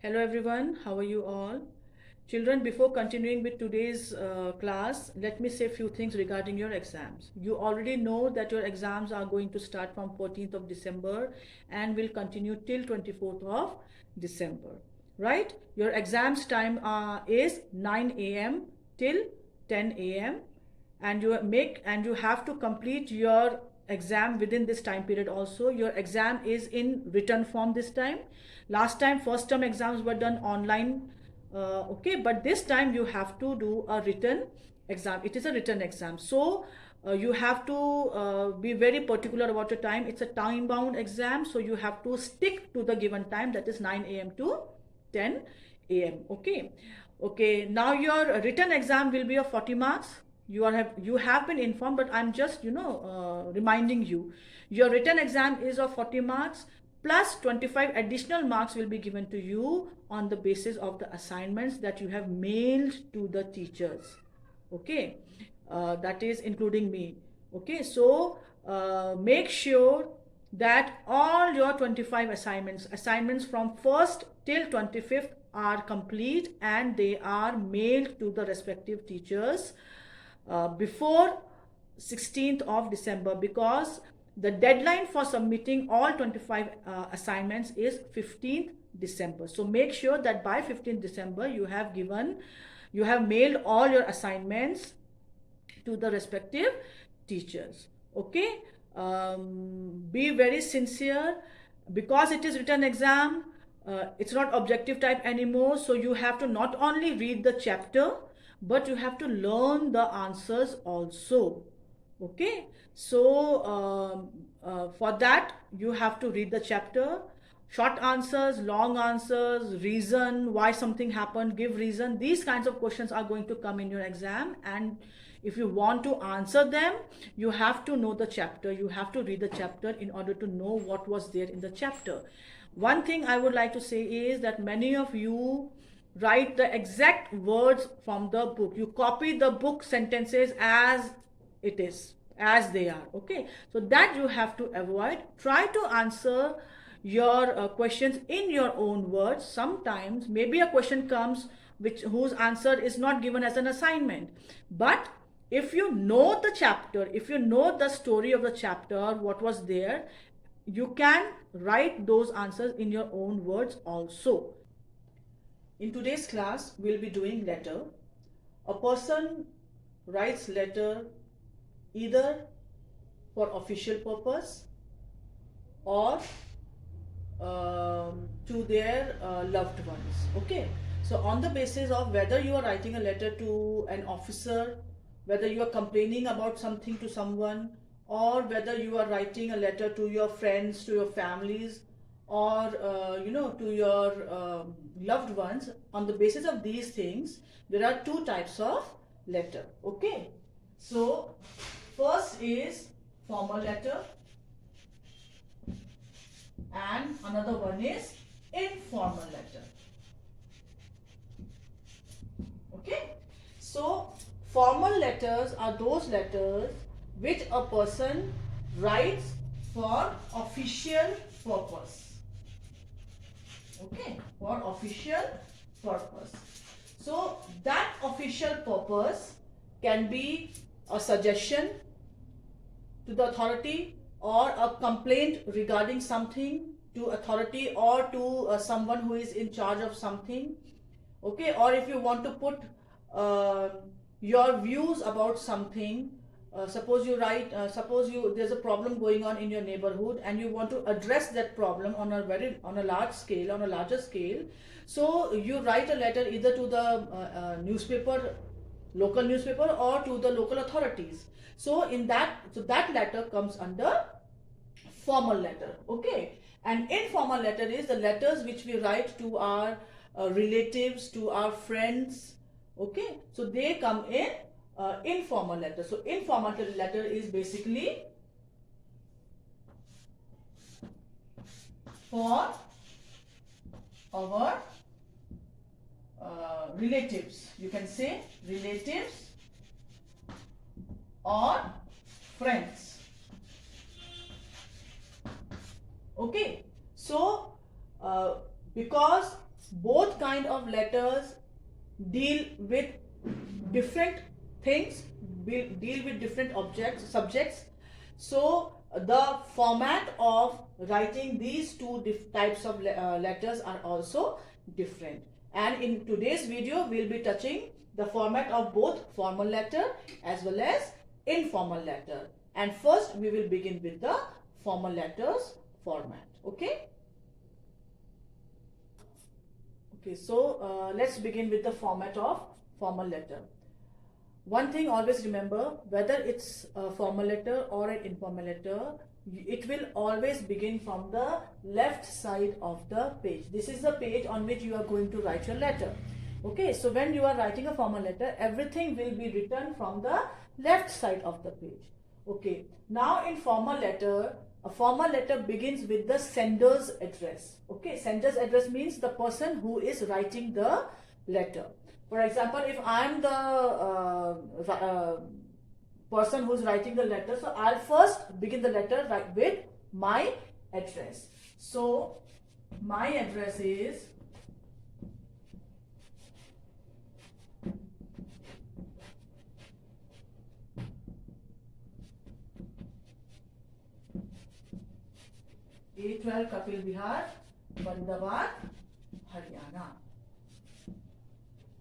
Hello everyone, how are you all? Children, before continuing with today's class, let me say a few things regarding your exams. You already know that your exams are going to start from 14th of December and will continue till 24th of December, right? Your exams time is 9 a.m. till 10 a.m. and you have to complete your exam within this time period. Also, your exam is in written form this time. Last time first term exams were done online, okay, but this time you have to do a written exam. It is a written exam, so you have to be very particular about your time. It's a time bound exam, so you have to stick to the given time, that is 9 a.m. to 10 a.m. Okay, now your written exam will be of 40 marks. You have been informed, but I'm just reminding you. Your written exam is of 40 marks, plus 25 additional marks will be given to you on the basis of the assignments that you have mailed to the teachers. Okay, that is including me. Okay, so make sure that all your 25 assignments from 1st till 25th are complete and they are mailed to the respective teachers before 16th of December, because the deadline for submitting all 25 assignments is 15th December. So make sure that by 15th December you have mailed all your assignments to the respective teachers. Okay, be very sincere, because it is written exam. It's not objective type anymore, so you have to not only read the chapter, but you have to learn the answers also. Okay, so for that you have to read the chapter, short answers, long answers, reason why something happened, give reason. These kinds of questions are going to come in your exam, and if you want to answer them, you have to know the chapter, you have to read the chapter in order to know what was there in the chapter. One thing I would like to say is that many of you write the exact words from the book. You copy the book sentences as it is, as they are. Okay, so that you have to avoid. Try to answer your questions in your own words. Sometimes maybe a question comes whose answer is not given as an assignment, but if you know the chapter, if you know the story of the chapter, what was there, you can write those answers in your own words also. In today's class, we'll be doing letter. A person writes letter either for official purpose or to their loved ones. Okay, so on the basis of whether you are writing a letter to an officer, whether you are complaining about something to someone, or whether you are writing a letter to your friends, to your families, or to your loved ones, on the basis of these things there are two types of letter. Okay, so first is formal letter and another one is informal letter. Okay, so formal letters are those letters which a person writes for official purpose. Okay, for official purpose. So that official purpose can be a suggestion to the authority, or a complaint regarding something to authority, or to someone who is in charge of something. Okay, or if you want to put uh, your views about something, suppose there's a problem going on in your neighborhood and you want to address that problem on a larger scale. So you write a letter either to the local newspaper, or to the local authorities. So that letter comes under formal letter. Okay, and informal letter is the letters which we write to our relatives, to our friends. Okay, so they come in informal letter. So informal letter is basically for our relatives. You can say relatives or friends. Okay, so because Both kind of letters deal with different things, deal with different subjects. So the format of writing these two types of letters are also different. And in today's video, we'll be touching the format of both formal letter as well as informal letter. And first, we will begin with the formal letters format. Okay. Okay, so let's begin with the format of formal letter. One thing always remember, whether it's a formal letter or an informal letter, it will always begin from the left side of the page. This is the page on which you are going to write your letter. Okay, so when you are writing a formal letter, everything will be written from the left side of the page. Okay, now in formal letter, a formal letter begins with the sender's address. Okay, sender's address means the person who is writing the letter. For example, if I am the person who's writing the letter, so I'll first begin the letter with my address. So my address is A12 Kapil Vihar, Bandawar, Haryana.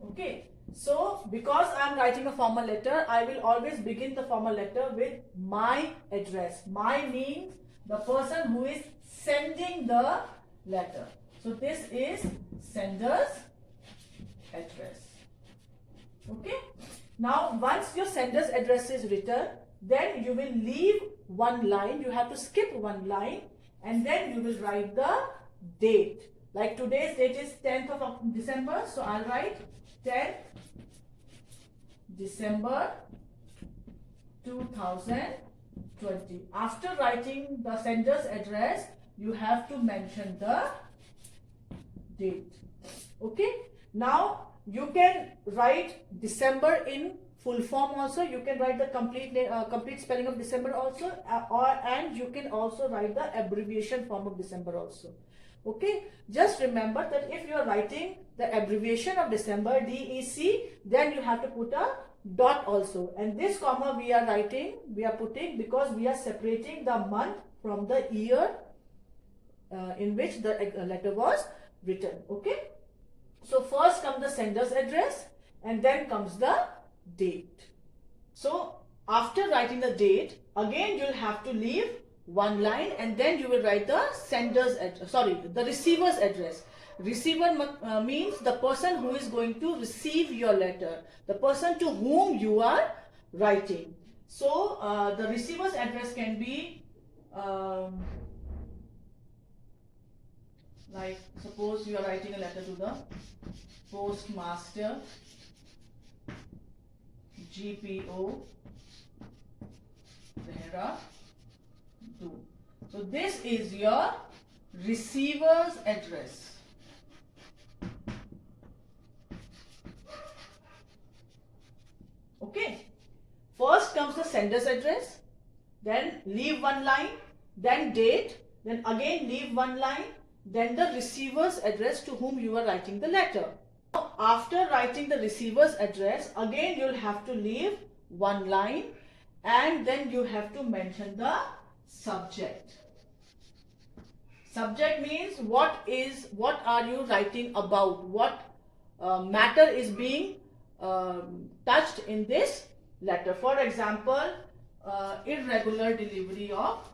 Okay, so because I am writing a formal letter, I will always begin the formal letter with my address. My means the person who is sending the letter. So this is sender's address. Okay. Now once your sender's address is written, then you will leave one line. You have to skip one line and then you will write the date. Like today's date is 10th of December. So I'll write 10th December 2020. After writing the sender's address, you have to mention the date. Okay. Now you can write December in full form also. You can write the complete spelling of December also, and you can also write the abbreviation form of December also. Okay, just remember that if you are writing the abbreviation of December, DEC, then you have to put a dot also. And this comma we are putting because we are separating the month from the year in which the letter was written. Okay, so first comes the sender's address and then comes the date. So after writing the date, again you'll have to leave one line and then you will write the the receiver's address. Receiver means the person who is going to receive your letter, the person to whom you are writing. So the receiver's address can be like suppose you are writing a letter to the postmaster, GPO, Dehradun. So this is your receiver's address. Okay. First comes the sender's address, then leave one line, then date, then again leave one line, then the receiver's address to whom you are writing the letter. Now, after writing the receiver's address, again you'll have to leave one line and then you have to mention the subject. Subject means what are you writing about? What matter is being touched in this letter? For example, irregular delivery of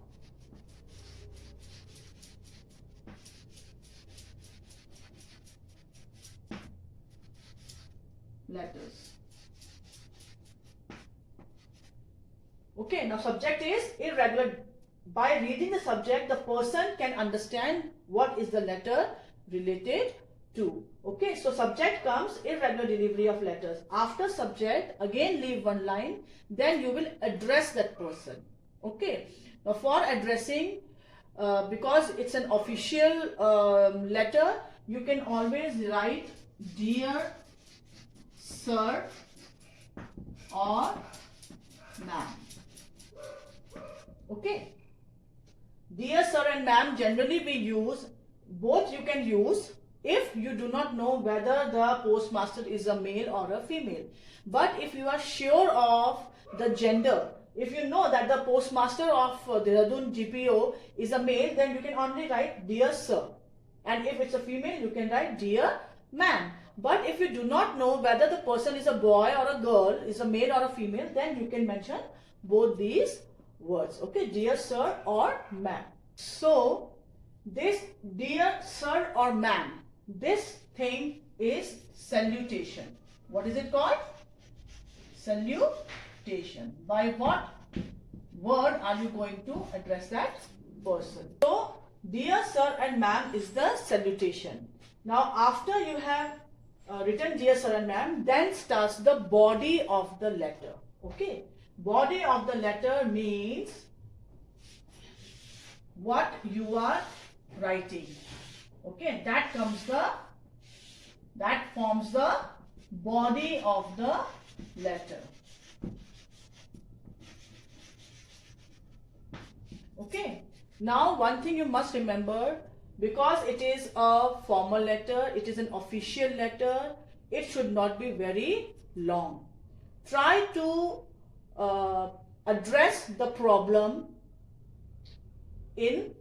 letters. Okay, now subject is irregular. By reading the subject, the person can understand what is the letter related to. Okay, so subject comes irregular delivery of letters. After subject, again leave one line, then you will address that person. Okay, now for addressing, because it's an official letter, you can always write dear sir or ma'am. Okay. Dear sir and ma'am, generally we use, both you can use if you do not know whether the postmaster is a male or a female. But if you are sure of the gender, if you know that the postmaster of Dehradun GPO is a male, then you can only write dear sir. And if it's a female, you can write dear ma'am. But if you do not know whether the person is a boy or a girl, is a male or a female, then you can mention both these words. Okay, dear sir or ma'am. So this dear sir or ma'am, this thing is salutation. What is it called? Salutation. By what word are you going to address that person? So dear sir and ma'am is the salutation. Now after you have written dear sir and ma'am, then starts the body of the letter. Okay, body of the letter means what you are writing. Okay, that forms the body of the letter. Okay, now one thing you must remember, because it is a formal letter, it is an official letter, it should not be very long. Try to address the problem in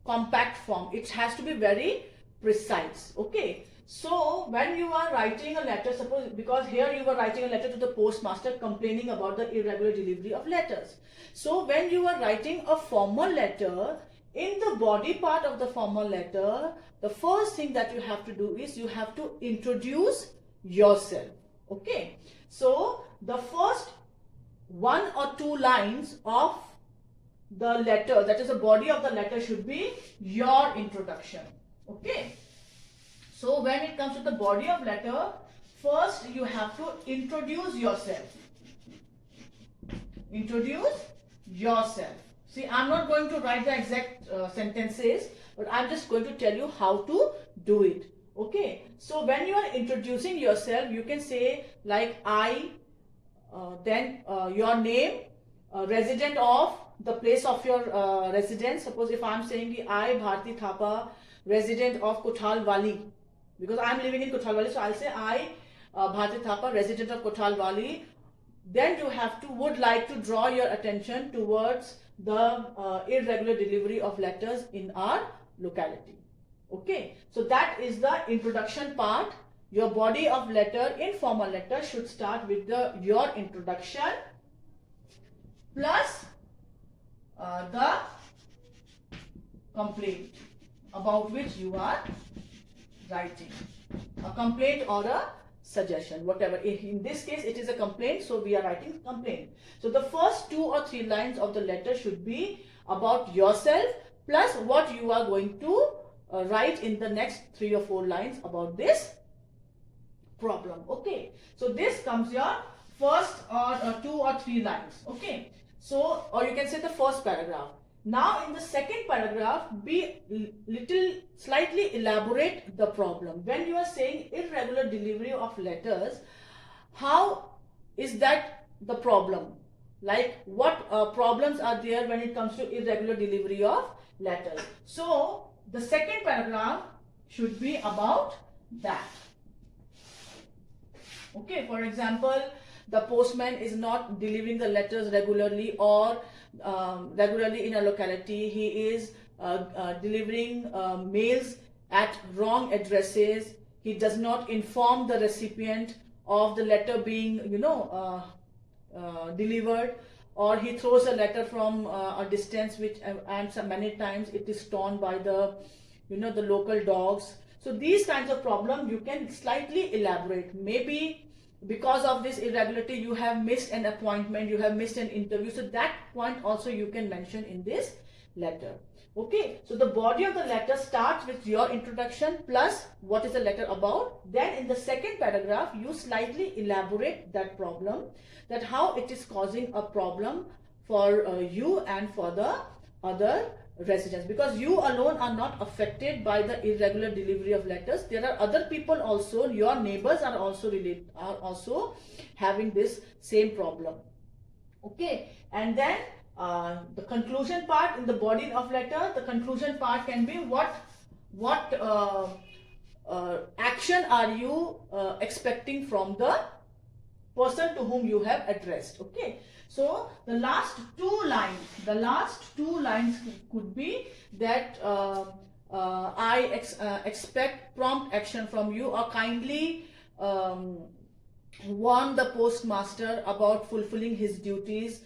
compact form. It has to be very precise. Okay, so when you are writing a letter, suppose, because here you are writing a letter to the postmaster complaining about the irregular delivery of letters. So when you are writing a formal letter, in the body part of the formal letter, the first thing that you have to do is you have to introduce yourself. Okay, so the first 1 or 2 lines of the letter, that is the body of the letter, should be your introduction. Okay, so when it comes to the body of letter, first you have to introduce yourself. Introduce yourself. See, I'm not going to write the exact sentences, but I'm just going to tell you how to do it. Okay, so when you are introducing yourself, you can say like I, then your name, resident of the place of your residence. Suppose if I'm saying I, Bharti Thapa, resident of Kothalwali, because I'm living in Kothalwali, so I'll say I, Bharti Thapa, resident of Kothalwali. Then you would like to draw your attention towards the irregular delivery of letters in our locality. Okay, so that is the introduction part. Your body of letter in formal letter should start with your introduction plus the complaint about which you are writing. A complaint or a suggestion, whatever. In this case, it is a complaint, so we are writing complaint. So the first 2 or 3 lines of the letter should be about yourself plus what you are going to write in the next 3 or 4 lines about this problem. Okay, so this comes your first or 2 or 3 lines. Okay, so, or you can say the first paragraph. Now in the second paragraph, be slightly elaborate the problem. When you are saying irregular delivery of letters, how is that the problem? Like what problems are there when it comes to irregular delivery of letters? So the second paragraph should be about that. Okay, for example, the postman is not delivering the letters regularly, or regularly in a locality. He is delivering mails at wrong addresses. He does not inform the recipient of the letter being, delivered, or he throws a letter from a distance, which and many times it is torn by the, the local dogs. So these kinds of problems you can slightly elaborate. Maybe because of this irregularity you have missed an appointment, you have missed an interview, so that point also you can mention in this letter. Okay, so the body of the letter starts with your introduction plus what is the letter about. Then in the second paragraph you slightly elaborate that problem, that how it is causing a problem for you and for the other residents, because you alone are not affected by the irregular delivery of letters. There are other people also, your neighbors are also having this same problem. Okay, and then the conclusion part in the body of letter, the conclusion part can be what action are you expecting from the person to whom you have addressed. Okay, so the last two lines could be that I expect prompt action from you, or kindly warn the postmaster about fulfilling his duties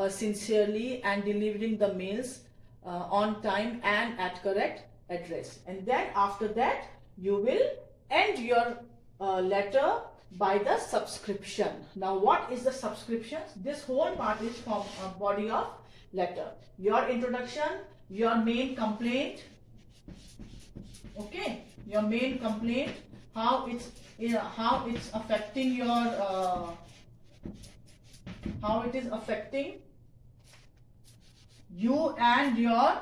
sincerely and delivering the mails on time and at correct address. And then after that you will end your letter by the subscription. Now what is the subscription? This whole part is from body of letter. Your introduction, your main complaint, okay, your main complaint, how it's affecting your how it is affecting you and your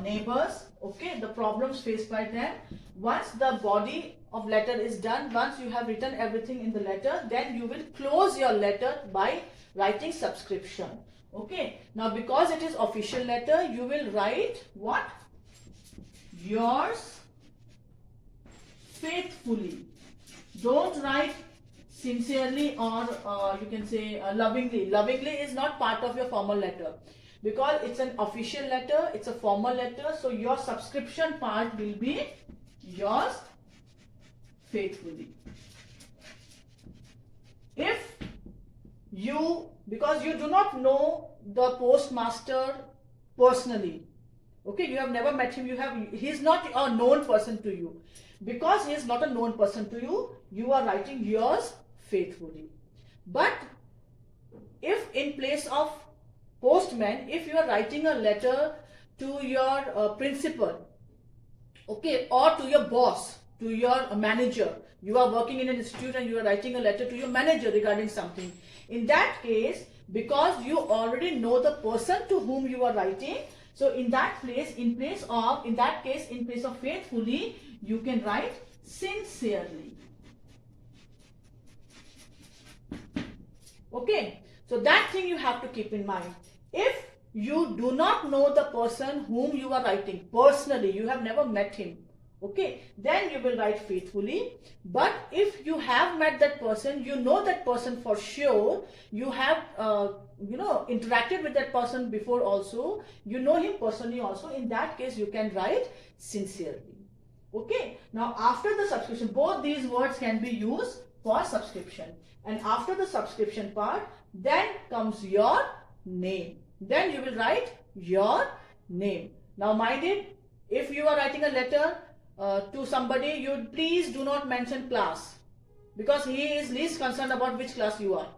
neighbors, okay, the problems faced by them. Once the body of letter is done, once you have written everything in the letter, then you will close your letter by writing subscription. Okay, now because it is official letter, you will write what? Yours faithfully. Don't write sincerely, or you can say lovingly. Lovingly is not part of your formal letter, because it's an official letter, it's a formal letter. So your subscription part will be yours faithfully. If you, because you do not know the postmaster personally, okay, you have never met him, he is not a known person to you. Because he is not a known person to you, you are writing yours faithfully. But if in place of postman, if you are writing a letter to your principal, okay, or to your boss, to your manager, you are working in an institute and you are writing a letter to your manager regarding something, in that case, because you already know the person to whom you are writing, so in that case, in place of faithfully, you can write sincerely. Okay, so that thing you have to keep in mind. If you do not know the person whom you are writing personally, you have never met him, okay, then you will write faithfully. But if you have met that person, you know that person for sure, you have interacted with that person before also, you know him personally also, in that case you can write sincerely. Okay, now after the subscription, both these words can be used for subscription, and after the subscription part, then comes your name. Then you will write your name. Now mind it, if you are writing a letter to somebody, you please do not mention class, because he is least concerned about which class you are.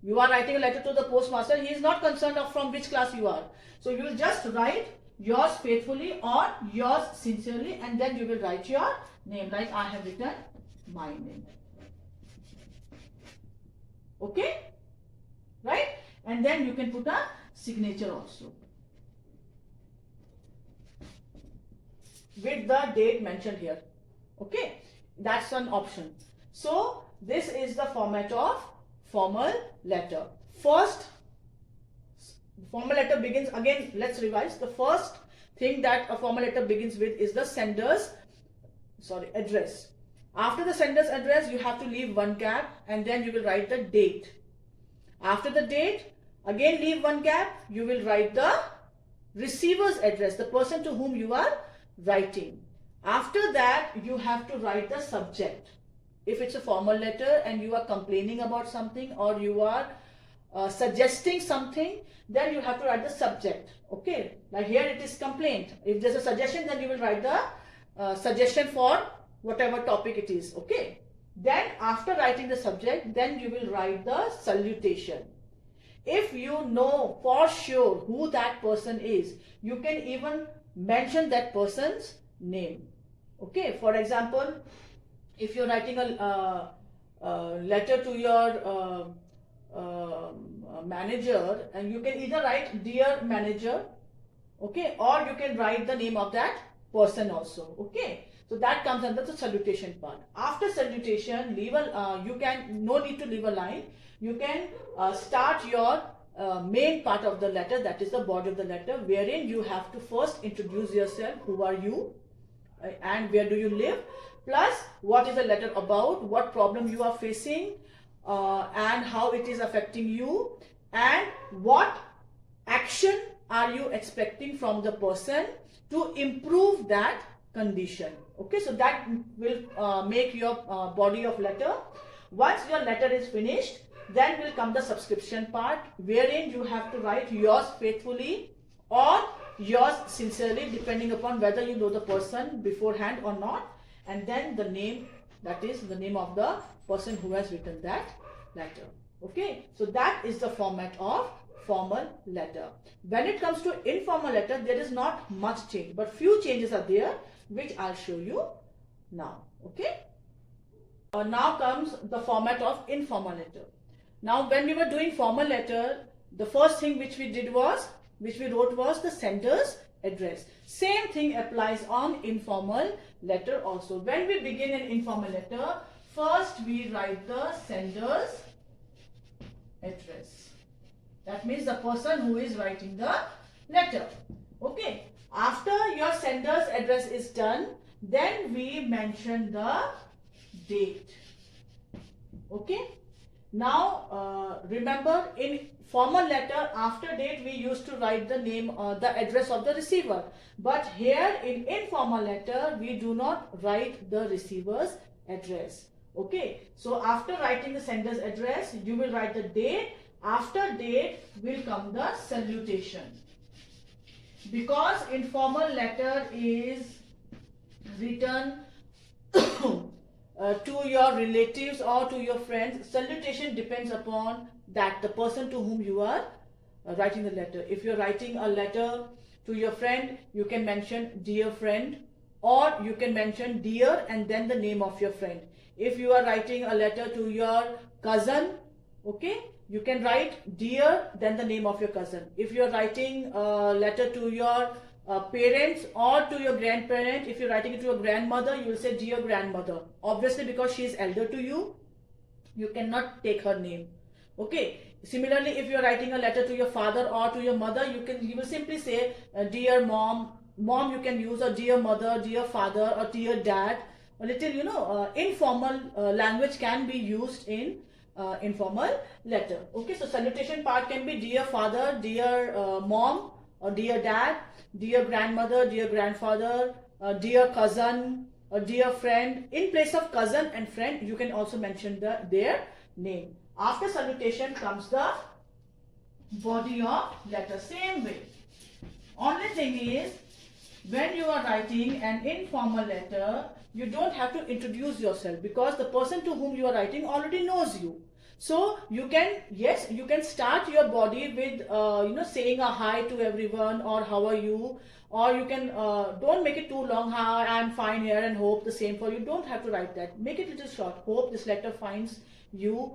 You are writing a letter to the postmaster, he is not concerned of from which class you are. So you will just write yours faithfully or yours sincerely, and then you will write your name, like I have written my name. Okay, right? And then you can put a signature also with the date mentioned here. Okay, that's an option. So this is the format of formal letter. First, formal letter begins, again let's revise. The first thing that a formal letter begins with is the sender's address. After the sender's address, you have to leave one gap, and then you will write the date. After the date, again leave one gap, you will write the receiver's address, the person to whom you are writing. After that, you have to write the subject. If it's a formal letter and you are complaining about something, or you are suggesting something, then you have to write the subject. Okay, like here it is complaint. If there's a suggestion, then you will write the suggestion for whatever topic it is. Okay, then after writing the subject, then you will write the salutation. If you know for sure who that person is, you can even mention that person's name. Okay, for example, if you're writing a letter to your manager, and you can either write dear manager, okay, or you can write the name of that person also. Okay, so that comes under the salutation part. After salutation, leave a no need to leave a line. You can start your main part of the letter, that is the body of the letter, wherein you have to first introduce yourself. Who are you? and where do you live, plus what is the letter about, what problem you are facing, and how it is affecting you, and what action are you expecting from the person to improve that condition. Okay, so that will make your body of letter. Once your letter is finished, then will come the subscription part, wherein you have to write yours faithfully or yours sincerely, depending upon whether you know the person beforehand or not, and then the name, that is the name of the person who has written that letter. Okay, so that is the format of formal letter. When it comes to informal letter, there is not much change, but few changes are there, which I'll show you now. Okay, now comes the format of informal letter. Now when we were doing formal letter, the first thing which we wrote was the sender's address. Same thing applies on informal letter also. When we begin an informal letter, first we write the sender's address. That means the person who is writing the letter. Okay. After your sender's address is done, then we mention the date. Okay. Now remember, in formal letter, after date we used to write the name, the address of the receiver. But here in informal letter, we do not write the receiver's address. Okay. So after writing the sender's address, you will write the date. After date will come the salutation. Because informal letter is written to your relatives or to your friends, salutation depends upon that the person to whom you are writing the letter. If you're writing a letter to your friend, you can mention dear friend, or you can mention dear and then the name of your friend. If you are writing a letter to your cousin, okay, you can write dear then the name of your cousin. If you are writing a letter to your parents or to your grandparent, if you're writing it to your grandmother, you will say dear grandmother. Obviously, because she is elder to you, you cannot take her name. Okay. Similarly, if you're writing a letter to your father or to your mother, you will simply say dear mom. Mom you can use, or dear mother, dear father, or dear dad. A little, informal language can be used in informal letter. Okay, so salutation part can be dear father, dear mom, or dear dad, dear grandmother, dear grandfather, dear cousin, or dear friend. In place of cousin and friend, you can also mention their name. After salutation comes the body of letter. Same way. Only thing is, when you are writing an informal letter, you don't have to introduce yourself, because the person to whom you are writing already knows you. So you can, yes, you can start your body with, saying a hi to everyone, or how are you, or you can, don't make it too long, hi, I'm fine here, and hope the same for you. Don't have to write that. Make it a little short. Hope this letter finds you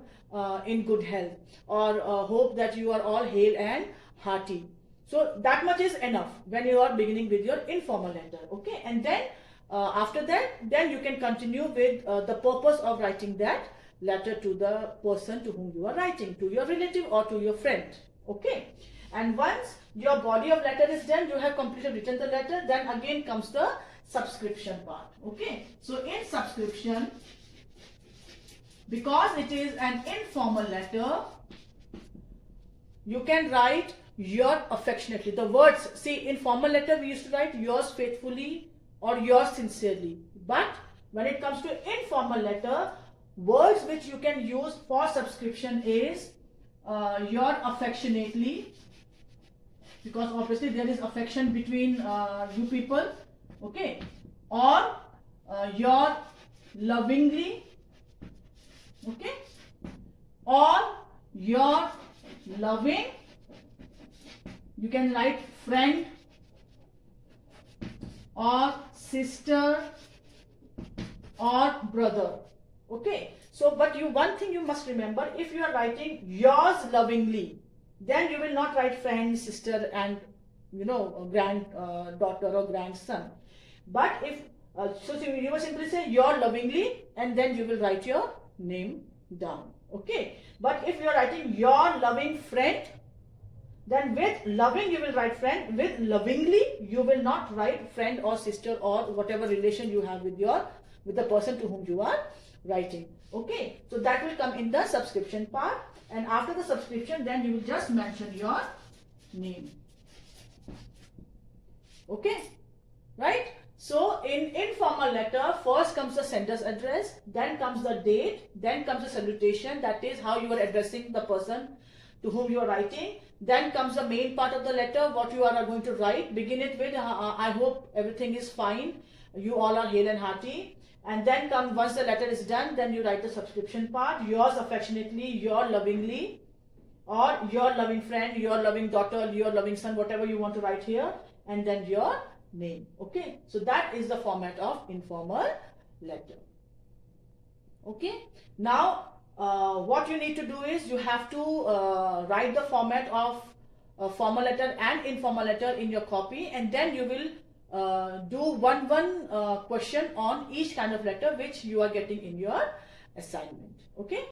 in good health, or hope that you are all hale and hearty. So that much is enough when you are beginning with your informal letter. Okay, and then after that, then you can continue with the purpose of writing that letter to the person to whom you are writing, to your relative or to your friend. Okay, and once your body of letter is done, you have completely written the letter, then again comes the subscription part. Okay, so in subscription, because it is an informal letter, you can write your affectionately. The words, see, in formal letter we used to write yours faithfully or yours sincerely. But when it comes to informal letter, words which you can use for subscription is your affectionately, because obviously there is affection between you people. Okay, or your lovingly. Okay, or your loving. You can write friend or sister or brother. Okay, so but one thing you must remember, if you are writing yours lovingly, then you will not write friend, sister, and granddaughter or grandson. But if so you will simply say your lovingly, and then you will write your name down. Okay, but if you are writing your loving friend, Then with loving you will write friend. With lovingly you will not write friend or sister or whatever relation you have with the person to whom you are writing. Okay, so that will come in the subscription part, and after the subscription then you will just mention your name. Okay, right? So in informal letter, first comes the sender's address, then comes the date, then comes the salutation, that is how you are addressing the person to whom you are writing. Then comes the main part of the letter, what you are going to write. Begin it with, I hope everything is fine, you all are hale and hearty. And then comes, once the letter is done, then you write the subscription part, yours affectionately, your lovingly, or your loving friend, your loving daughter, your loving son, whatever you want to write here, and then your name. Okay, so that is the format of informal letter. Okay, now what you need to do is you have to write the format of formal letter and informal letter in your copy, and then you will do one question on each kind of letter which you are getting in your assignment. Okay.